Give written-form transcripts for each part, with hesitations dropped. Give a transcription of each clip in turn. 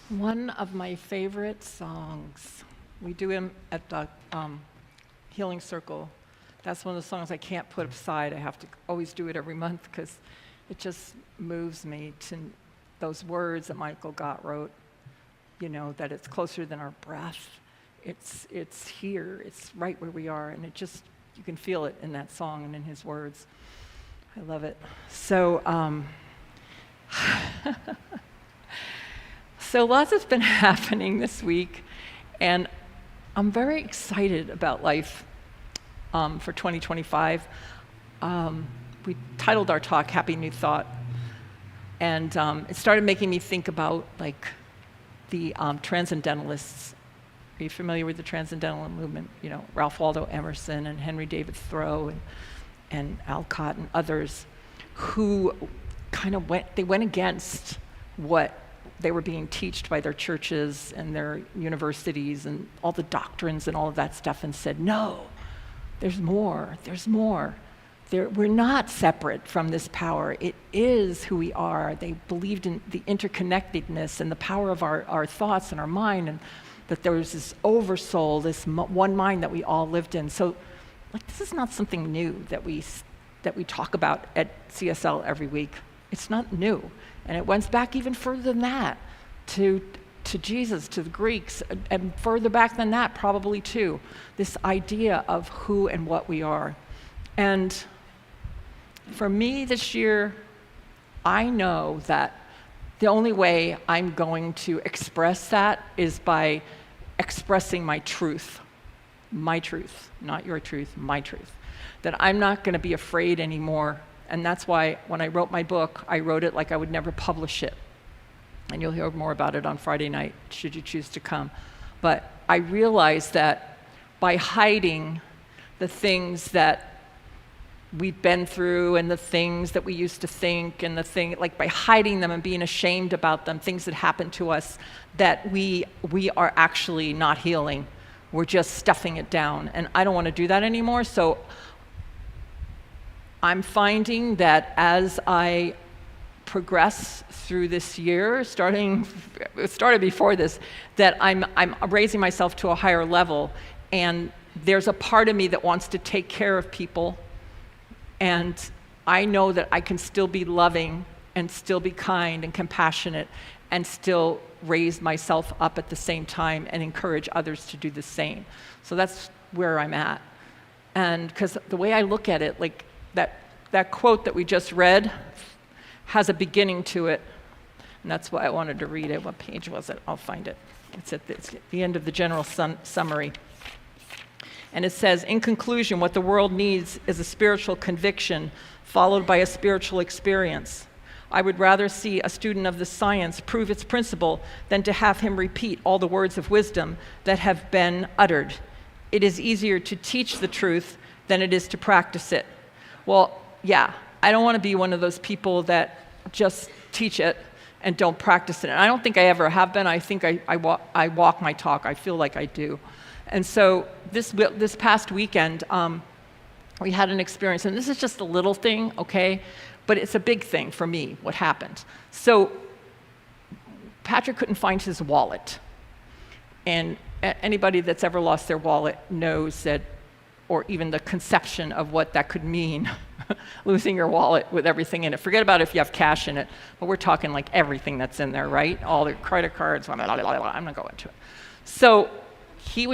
One of my favorite songs. We do them at the Healing Circle. That's one of the songs I can't put aside. I have to always do it every month because it just moves me to those words that Michael Gott wrote, that it's closer than our breath. It's here. It's right where we are. And you can feel it in that song and in his words. I love it. So, So lots has been happening this week, and I'm very excited about life for 2025. We titled our talk Happy New Thought, and it started making me think about the transcendentalists. Are you familiar with the transcendental movement? Ralph Waldo Emerson and Henry David Thoreau and Alcott and others who kind of went against what they were being taught by their churches and their universities and all the doctrines and all of that stuff, and said, no, there's more. We're not separate from this power. It is who we are. They believed in the interconnectedness and the power of our thoughts and our mind, and that there was this oversoul, this one mind that we all lived in. So this is not something new that we talk about at CSL every week. It's not new. And it went back even further than that, to Jesus, to the Greeks, and further back than that probably too, this idea of who and what we are. And for me this year, I know that the only way I'm going to express that is by expressing my truth, not your truth, my truth. That I'm not going to be afraid anymore. And that's why when I wrote my book, I wrote it like I would never publish it. And you'll hear more about it on Friday night, should you choose to come. But I realized that by hiding the things that we've been through and the things that we used to think and by hiding them and being ashamed about them, things that happened to us, that we are actually not healing. We're just stuffing it down. And I don't want to do that anymore. So I'm finding that as I progress through this year, it started before this, that I'm raising myself to a higher level, and there's a part of me that wants to take care of people, and I know that I can still be loving and still be kind and compassionate and still raise myself up at the same time and encourage others to do the same. So that's where I'm at. And because the way I look at it, that quote that we just read has a beginning to it, and that's why I wanted to read it. What page was it? I'll find it. It's at the end of the general summary. And it says, in conclusion, what the world needs is a spiritual conviction followed by a spiritual experience. I would rather see a student of the science prove its principle than to have him repeat all the words of wisdom that have been uttered. It is easier to teach the truth than it is to practice it. Well, yeah, I don't want to be one of those people that just teach it and don't practice it. And I don't think I ever have been. I think I walk my talk. I feel like I do. And so this past weekend, we had an experience, and this is just a little thing, okay? But it's a big thing for me, what happened. So Patrick couldn't find his wallet. And anybody that's ever lost their wallet knows that, or even the conception of what that could mean, losing your wallet with everything in it. Forget about if you have cash in it, but we're talking like everything that's in there, right? All the credit cards, blah, blah, blah, blah. I'm not going into it. So he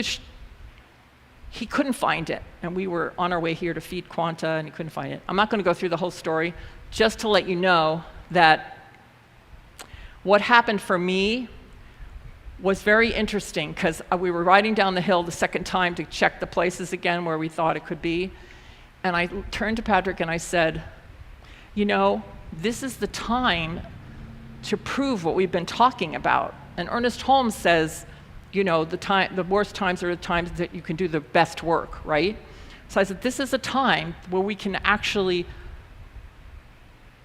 couldn't find it, and we were on our way here to feed Quanta, and he couldn't find it. I'm not going to go through the whole story, just to let you know that what happened for me was very interesting, because we were riding down the hill the second time to check the places again where we thought it could be. And I turned to Patrick and I said, this is the time to prove what we've been talking about. And Ernest Holmes says, the worst times are the times that you can do the best work, right? So I said, this is a time where we can actually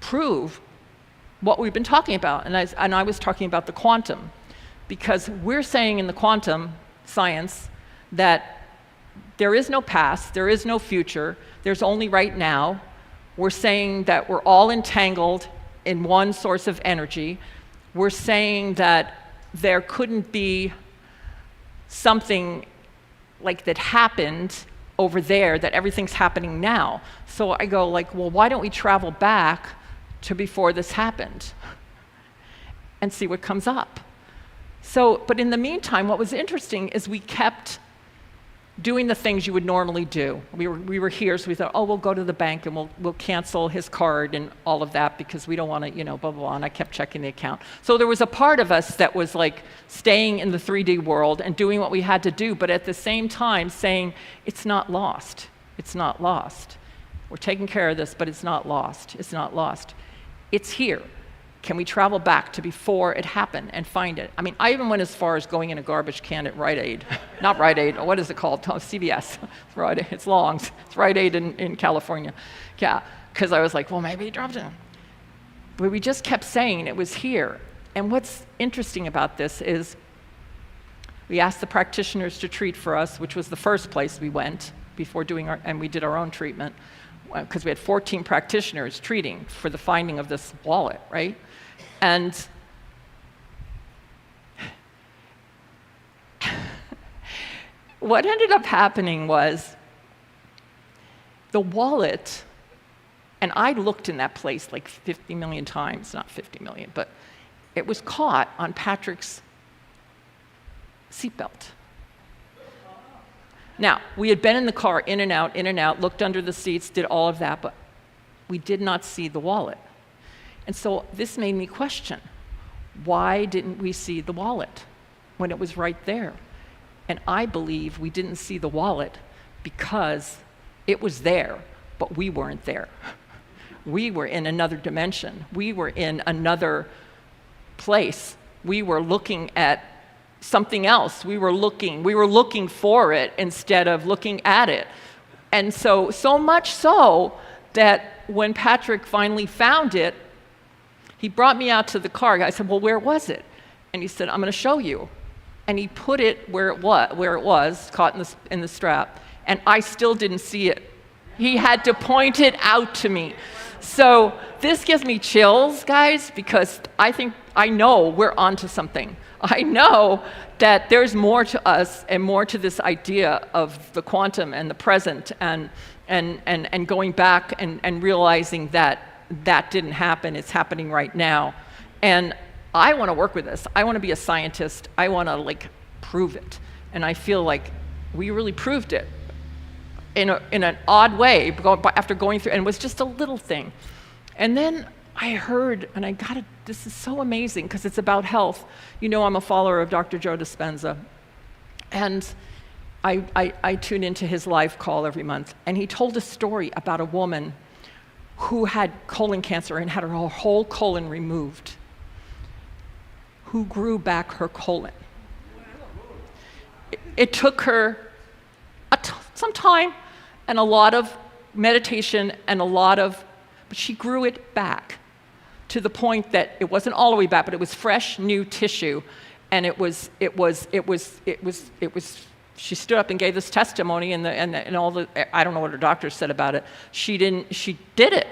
prove what we've been talking about. And I was talking about the quantum, because we're saying in the quantum science that there is no past, there is no future, there's only right now. We're saying that we're all entangled in one source of energy. We're saying that there couldn't be something like that happened over there, that everything's happening now. So I go like, well, why don't we travel back to before this happened and see what comes up? So, but in the meantime, what was interesting is we kept doing the things you would normally do. We were here, so we thought, oh, we'll go to the bank and we'll cancel his card and all of that because we don't want to, blah, blah, blah, and I kept checking the account. So there was a part of us that was like staying in the 3D world and doing what we had to do, but at the same time saying, it's not lost. It's not lost. We're taking care of this, but it's not lost. It's not lost. It's here. Can we travel back to before it happened and find it? I mean, I even went as far as going in a garbage can at Rite Aid. Not Rite Aid, what is it called? Oh, CVS. Rite Aid. It's long. It's Rite Aid in California. Yeah, because I was like, well, maybe he dropped it. But we just kept saying it was here. And what's interesting about this is we asked the practitioners to treat for us, which was the first place we went before and we did our own treatment, because we had 14 practitioners treating for the finding of this wallet, right? And what ended up happening was the wallet, and I looked in that place like 50 million times, not 50 million, but it was caught on Patrick's seatbelt. Now, we had been in the car, in and out, looked under the seats, did all of that, but we did not see the wallet. And so this made me question, why didn't we see the wallet when it was right there? And I believe we didn't see the wallet because it was there, but we weren't there. We were in another dimension. We were in another place. We were looking at something else. We were looking for it instead of looking at it. And so much so that when Patrick finally found it, he brought me out to the car. I said, well, where was it? And he said, I'm going to show you. And he put it where it was, caught in the strap, and I still didn't see it. He had to point it out to me. So this gives me chills, guys, because I know we're onto something. I know that there's more to us and more to this idea of the quantum and the present and going back and realizing that that didn't happen. It's happening right now. And I want to work with this. I want to be a scientist. I want to prove it. And I feel like we really proved it in an odd way after going through, and it was just a little thing. And then I heard, and this is so amazing because it's about health. I'm a follower of Dr. Joe Dispenza. And I tune into his live call every month. And he told a story about a woman who had colon cancer and had her whole colon removed, who grew back her colon. It took her some time and a lot of meditation and but she grew it back to the point that it wasn't all the way back, but it was fresh, new tissue. And she stood up and gave this testimony and all I don't know what her doctor said about it. She did it.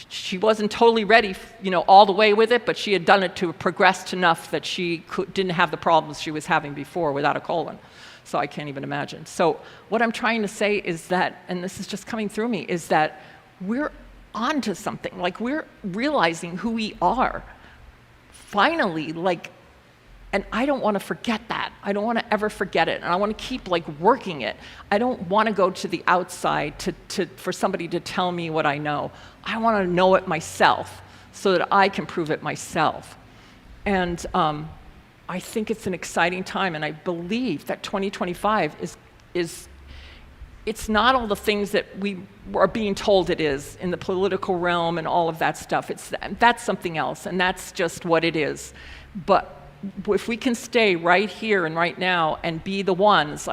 She wasn't totally ready, all the way with it, but she had done it to progress enough that she didn't have the problems she was having before without a colon. So I can't even imagine. So what I'm trying to say is that, and this is just coming through me, is that we're onto something. We're realizing who we are. Finally, and I don't want to forget that. I don't want to ever forget it. And I want to keep working it. I don't want to go to the outside for somebody to tell me what I know. I want to know it myself so that I can prove it myself. And I think it's an exciting time, and I believe that 2025 it's not all the things that we are being told it is in the political realm and all of that stuff. That's something else, and that's just what it is. But if we can stay right here and right now and be the ones,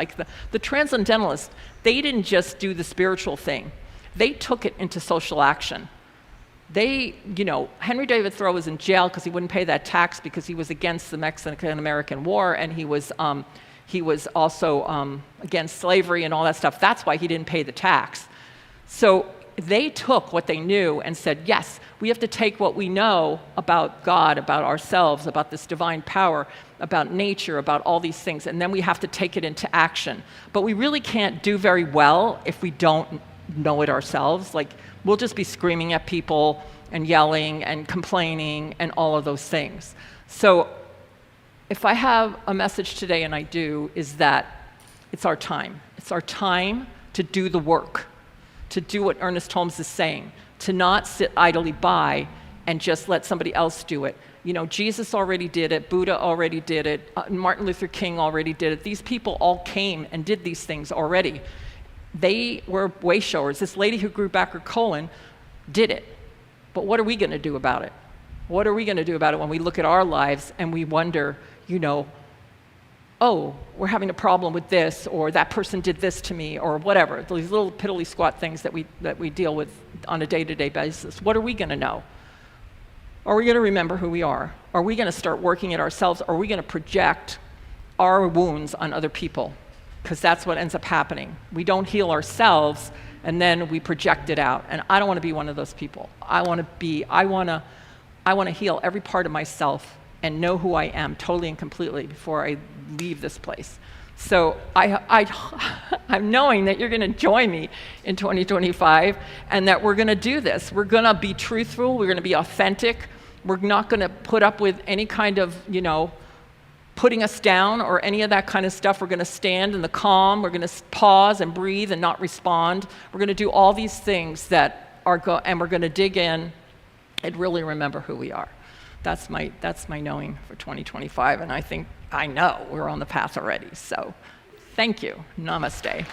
the transcendentalists, they didn't just do the spiritual thing. They took it into social action. Henry David Thoreau was in jail because he wouldn't pay that tax because he was against the Mexican-American War, and he was also against slavery and all that stuff. That's why he didn't pay the tax. So they took what they knew and said, yes, we have to take what we know about God, about ourselves, about this divine power, about nature, about all these things, and then we have to take it into action. But we really can't do very well if we don't know it ourselves. Like, we'll just be screaming at people and yelling and complaining and all of those things. So if I have a message today, and I do, is that it's our time. It's our time to do the work, to do what Ernest Holmes is saying, to not sit idly by and just let somebody else do it. You know, Jesus already did it, Buddha already did it, Martin Luther King already did it. These people all came and did these things already. They were way showers. This lady who grew back her colon did it. But what are we going to do about it? What are we going to do about it when we look at our lives and we wonder, you know, oh, we're having a problem with this, or that person did this to me, or whatever. These little piddly squat things that we deal with on a day-to-day basis. What are we going to know? Are we going to remember who we are? Are we going to start working it ourselves? Or are we going to project our wounds on other people? Because that's what ends up happening. We don't heal ourselves, and then we project it out. And I don't want to be one of those people. I want to heal every part of myself and know who I am totally and completely before I leave this place. So I'm knowing that you're going to join me in 2025 and that we're going to do this. We're going to be truthful. We're going to be authentic. We're not going to put up with any kind of, you know, putting us down or any of that kind of stuff. We're going to stand in the calm. We're going to pause and breathe and not respond. We're going to do all these things that and we're going to dig in and really remember who we are. That's my knowing for 2025, and I know we're on the path already. So thank you. Namaste.